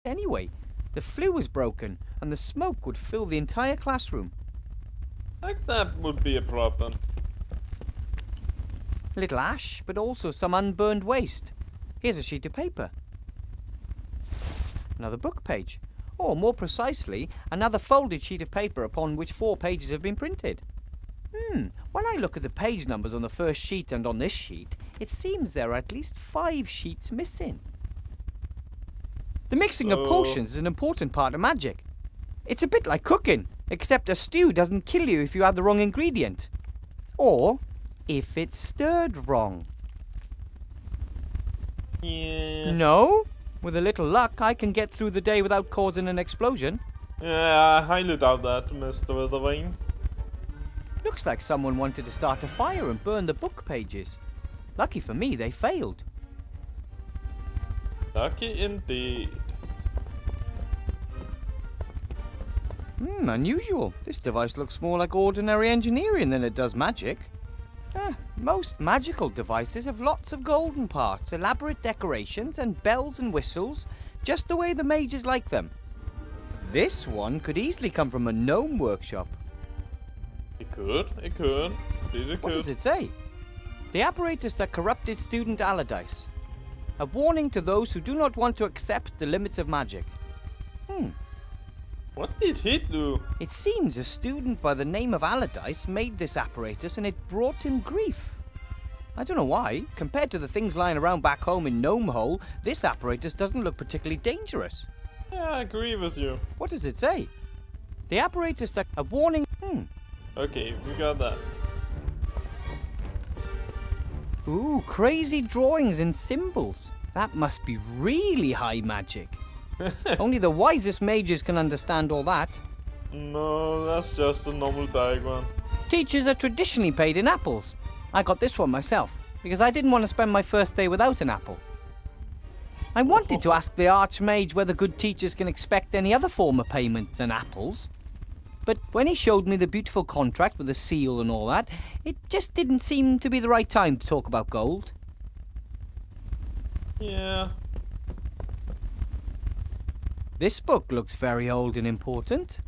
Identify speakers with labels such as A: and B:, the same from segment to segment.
A: Anyway, the flue was broken and the smoke would fill the entire classroom.
B: Like that would be a problem.
A: A little ash, but also some unburned waste. Here's a sheet of paper. Another book page. Or, more precisely, another folded sheet of paper upon which 4 pages have been printed. When I look at the page numbers on the first sheet and on this sheet, it seems there are at least 5 sheets missing. The mixing of potions is an important part of magic. It's a bit like cooking, except a stew doesn't kill you if you add the wrong ingredient. Or if it's stirred wrong.
B: Yeah.
A: No? With a little luck, I can get through the day without causing an explosion.
B: Yeah, I highly doubt that, Mr. Witherwing.
A: Looks like someone wanted to start a fire and burn the book pages. Lucky for me, they failed.
B: Lucky indeed.
A: Unusual. This device looks more like ordinary engineering than it does magic. Most magical devices have lots of golden parts, elaborate decorations, and bells and whistles, just the way the mages like them. This one could easily come from a gnome workshop.
B: It could. Indeed it could.
A: What does it say? The apparatus that corrupted student Allardyce. A warning to those who do not want to accept the limits of magic.
B: What did he do?
A: It seems a student by the name of Allardyce made this apparatus and it brought him grief. I don't know why. Compared to the things lying around back home in Gnome Hole, this apparatus doesn't look particularly dangerous.
B: Yeah, I agree with you.
A: What does it say? The apparatus that... A warning...
B: Okay, we got that.
A: Ooh, crazy drawings and symbols. That must be really high magic. Only the wisest mages can understand all that.
B: No, that's just a normal diagram.
A: Teachers are traditionally paid in apples. I got this one myself, because I didn't want to spend my first day without an apple. I wanted to ask the Archmage whether good teachers can expect any other form of payment than apples. But when he showed me the beautiful contract with the seal and all that, it just didn't seem to be the right time to talk about gold.
B: Yeah.
A: This book looks very old and important.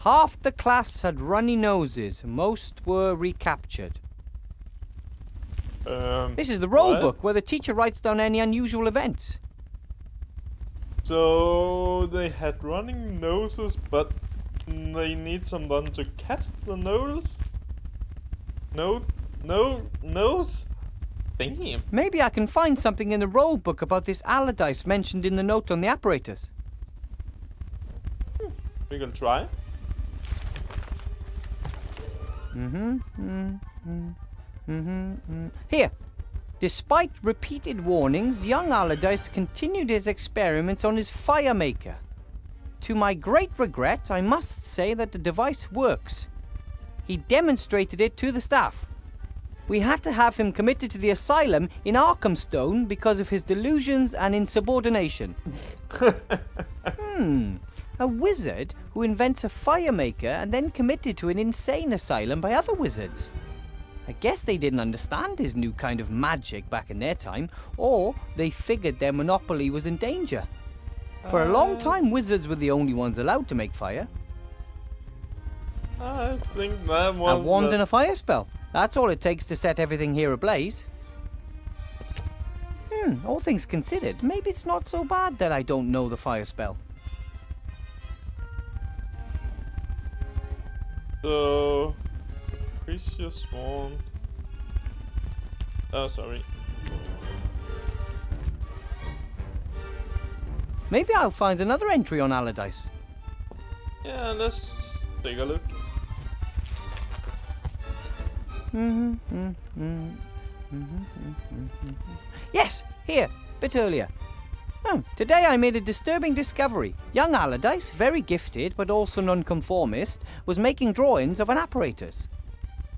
A: Half the class had runny noses. Most were recaptured. This is the roll
B: what?
A: book where the teacher writes down any unusual events.
B: So they had running noses, but they need someone to catch the nose? Nose? Damn.
A: Maybe I can find something in the roll book about this Allardyce mentioned in the note on the apparatus.
B: We can try.
A: Here. Despite repeated warnings, young Allardyce continued his experiments on his fire maker. To my great regret, I must say that the device works. He demonstrated it to the staff. We had to have him committed to the asylum in Arkhamstone because of his delusions and insubordination. A wizard who invents a fire maker and then committed to an insane asylum by other wizards. I guess they didn't understand his new kind of magic back in their time, or they figured their monopoly was in danger. For a long time, wizards were the only ones allowed to make fire.
B: I think that was
A: A wand and a fire spell. That's all it takes to set everything here ablaze. All things considered, maybe it's not so bad that I don't know the fire spell.
B: So... Precious wand. Oh, sorry.
A: Maybe I'll find another entry on Allardyce.
B: Yeah, let's take a look.
A: Yes, here, bit earlier. Today I made a disturbing discovery. Young Allardyce, very gifted but also nonconformist, was making drawings of an apparatus.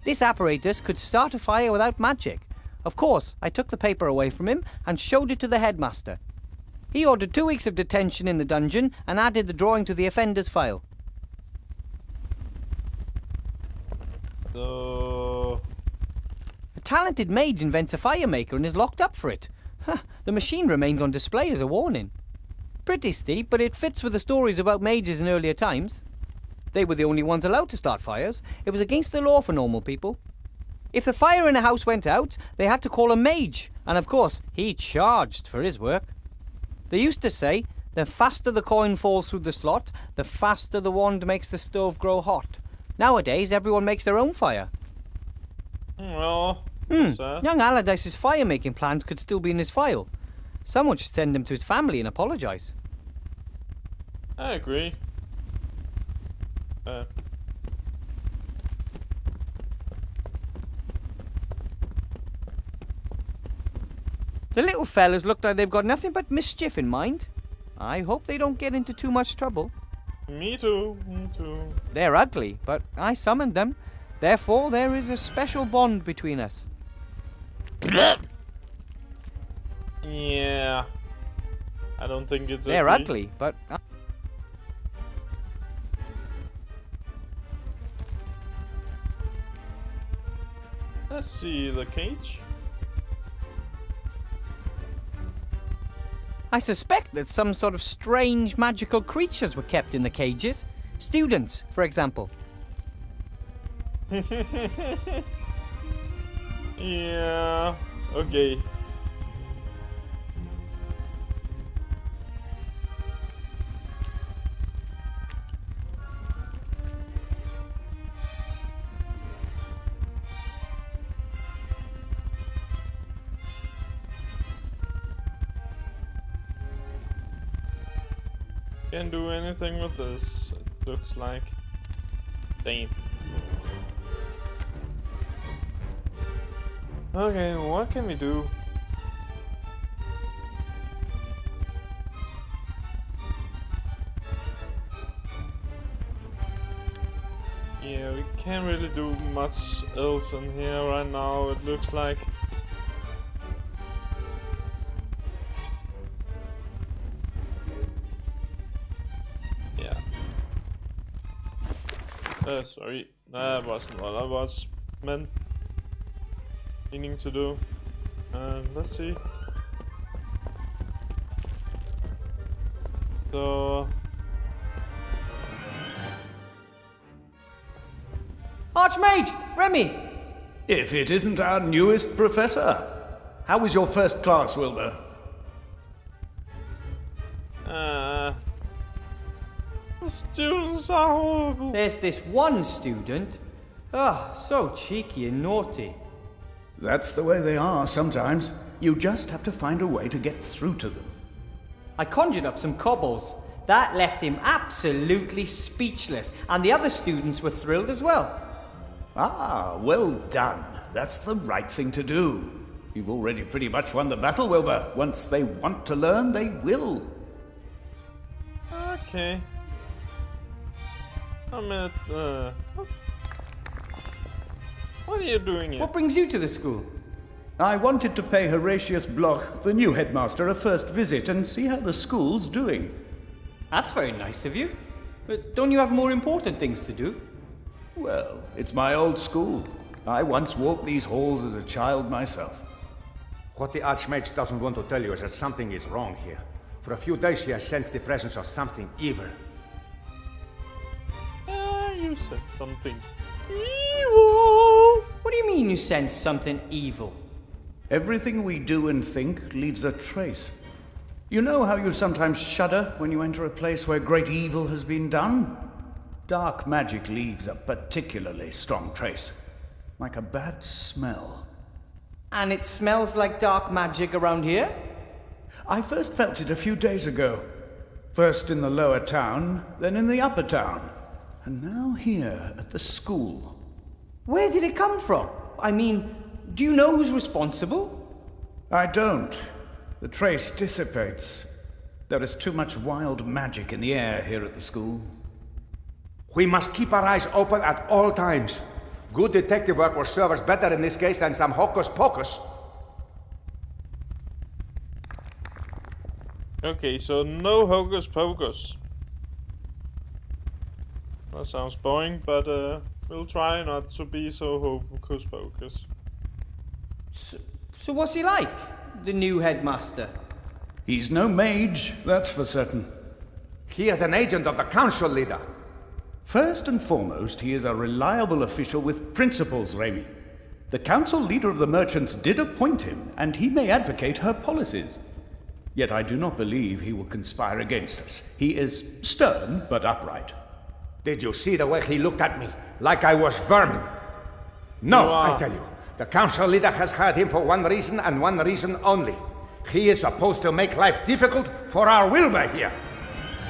A: This apparatus could start a fire without magic. Of course, I took the paper away from him and showed it to the headmaster. He ordered 2 weeks of detention in the dungeon and added the drawing to the offender's file.
B: So...
A: A talented mage invents a fire maker and is locked up for it. The machine remains on display as a warning. Pretty steep, but it fits with the stories about mages in earlier times. They were the only ones allowed to start fires. It was against the law for normal people. If the fire in a house went out, they had to call a mage, and of course, he charged for his work. They used to say, the faster the coin falls through the slot, the faster the wand makes the stove grow hot. Nowadays, everyone makes their own fire.
B: Well,
A: Young Allardyce's fire-making plans could still be in his file. Someone should send him to his family and apologise.
B: I agree.
A: The little fellas look like they've got nothing but mischief in mind. I hope they don't get into too much trouble.
B: Me too, me too.
A: They're ugly, but I summoned them. Therefore, there is a special bond between us.
B: Yeah. I don't think it's
A: They're ugly, but...
B: Let's see the cage.
A: I suspect that some sort of strange magical creatures were kept in the cages. Students, for example.
B: Yeah. Okay. Can't do anything with this, it looks like. Damn. Okay, what can we do? Yeah, we can't really do much else in here right now, it looks like. Sorry, that wasn't what I was meaning to do. Let's see. So...
A: Archmage! Remy!
C: If it isn't our newest professor. How was your first class, Wilbur?
B: The students are horrible.
A: There's this one student. So cheeky and naughty.
C: That's the way they are sometimes. You just have to find a way to get through to them.
A: I conjured up some cobbles. That left him absolutely speechless, and the other students were thrilled as well.
C: Ah, well done. That's the right thing to do. You've already pretty much won the battle, Wilbur. Once they want to learn, they will.
B: Okay. I'm at, what are you doing here?
A: What brings you to the school?
C: I wanted to pay Horatius Bloch, the new headmaster, a first visit and see how the school's doing.
A: That's very nice of you. But don't you have more important things to do?
C: Well, it's my old school. I once walked these halls as a child myself.
D: What the Archmage doesn't want to tell you is that something is wrong here. For a few days he has sensed the presence of something evil.
B: You said something evil.
A: What do you mean you sense something evil?
C: Everything we do and think leaves a trace. You know how you sometimes shudder when you enter a place where great evil has been done? Dark magic leaves a particularly strong trace, like a bad smell.
A: And it smells like dark magic around here?
C: I first felt it a few days ago. First in the lower town, then in the upper town, and now here at the school.
A: Where did it come from? I mean, do you know who's responsible?
C: I don't. The trace dissipates. There is too much wild magic in the air here at the school.
D: We must keep our eyes open at all times. Good detective work will serve us better in this case than some hocus pocus.
B: Okay, so no hocus pocus. That sounds boring, but we'll try not to be so hocus pocus.
A: So what's he like? the new headmaster?
C: He's no mage, that's for certain.
D: He is an agent of the council leader.
C: First and foremost, he is a reliable official with principles, Remy. The council leader of the merchants did appoint him, and he may advocate her policies. Yet I do not believe he will conspire against us. He is stern, but upright.
D: Did you see the way he looked at me? Like I was vermin. No,
B: Wow.
D: I tell you. The council leader has hired him for one reason and one reason only. He is supposed to make life difficult for our Wilbur here.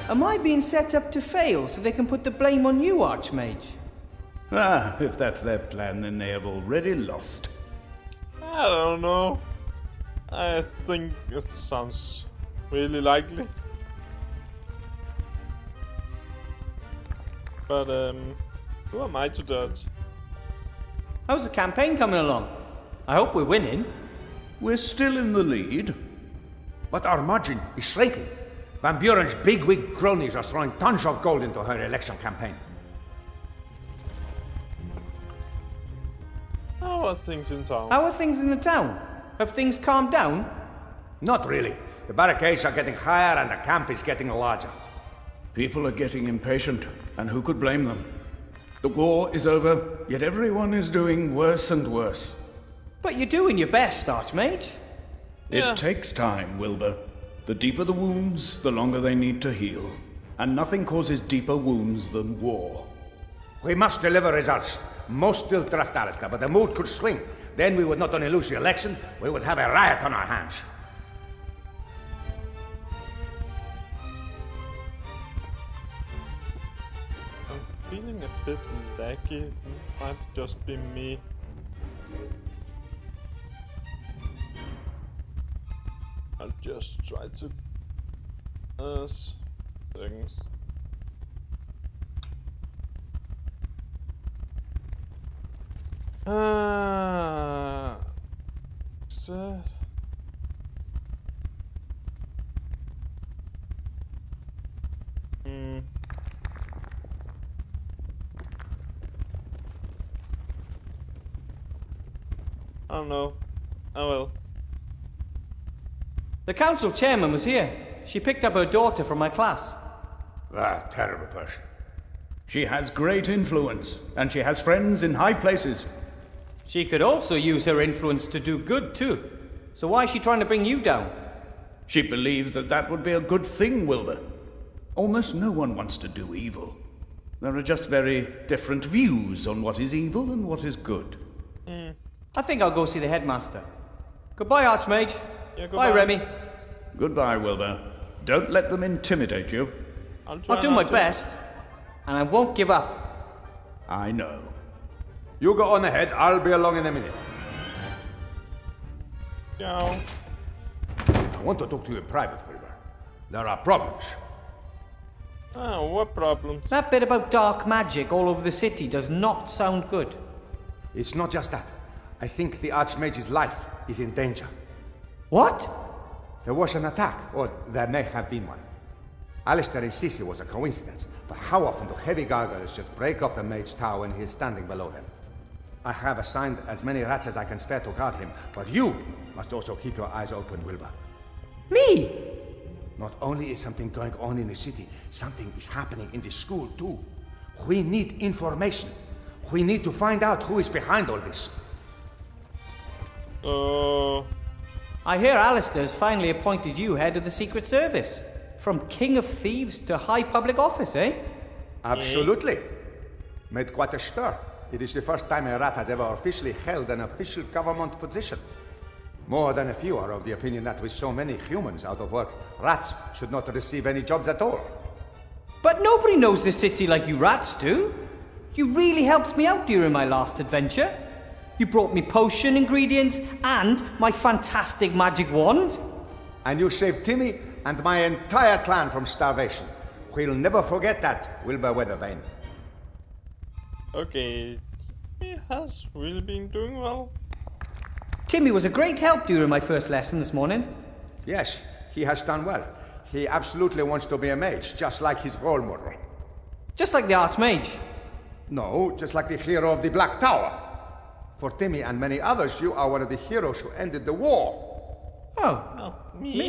A: Am I being set up to fail so they can put the blame on you, Archmage?
C: Ah, if that's their plan, then they have already lost.
B: I don't know. I think it sounds really likely. But, who am I to judge?
A: How's the campaign coming along? I hope we're winning.
C: We're still in the lead.
D: But our margin is shrinking. Van Buren's bigwig cronies are throwing tons of gold into her election campaign.
B: How are things in town?
A: How are things in the town? Have things calmed down?
D: Not really. The barricades are getting higher and the camp is getting larger.
C: People are getting impatient, and who could blame them? The war is over, yet everyone is doing worse and worse.
A: But you're doing your best, Archmage.
B: Yeah.
C: It takes time, Wilbur. The deeper the wounds, the longer they need to heal. And nothing causes deeper wounds than war.
D: We must deliver results. Most still trust Alistair, but the mood could swing. Then we would not only lose the election, we would have a riot on our hands.
B: I'm feeling a bit laggy. It might just be me. I'll just try to... settings. So... I don't know. Oh well.
A: The council chairman was here. She picked up her daughter from my class.
D: Ah, terrible person.
C: She has great influence, and she has friends in high places.
A: She could also use her influence to do good, too. So why is she trying to bring you down?
C: She believes that that would be a good thing, Wilbur. Almost no one wants to do evil. There are just very different views on what is evil and what is good.
A: I think I'll go see the headmaster. Goodbye, Archmage.
B: Yeah, goodbye.
A: Bye, Remy.
C: Goodbye, Wilbur. Don't let them intimidate you.
B: I'll try
A: I'll do
B: not
A: my
B: to.
A: best, and I won't give up.
C: I know.
D: You go on ahead, I'll be along in a minute.
B: Ciao.
D: I want to talk to you in private, Wilbur. There are problems.
B: Ah, what problems?
A: That bit about dark magic all over the city does not sound good.
D: It's not just that. I think the Archmage's life is in danger.
A: What?
D: There was an attack, or there may have been one. Alistair and Sissy was a coincidence, but how often do heavy gargoyles just break off the mage tower when he is standing below them? I have assigned as many rats as I can spare to guard him, but you must also keep your eyes open, Wilbur.
A: Me?
D: Not only is something going on in the city, something is happening in the school too. We need information. We need to find out who is behind all this.
A: I hear Alistair's finally appointed you head of the Secret Service. From King of Thieves to high public office, eh?
D: Absolutely. Made quite a stir. It is the first time a rat has ever officially held an official government position. More than a few are of the opinion that with so many humans out of work, rats should not receive any jobs at all.
A: But nobody knows the city like you rats do. You really helped me out during my last adventure. You brought me potion ingredients and my fantastic magic wand.
D: And you saved Timmy and my entire clan from starvation. We'll never forget that, Wilbur Weathervane.
B: Okay, he has really been doing well.
A: Timmy was a great help during my first lesson this morning.
D: Yes, he has done well. He absolutely wants to be a mage, just like his role model.
A: Just like the Archmage.
D: No, just like the hero of the Black Tower. For Timmy and many others, you are one of the heroes who ended the war.
C: Oh,
B: Oh, me?
A: Me?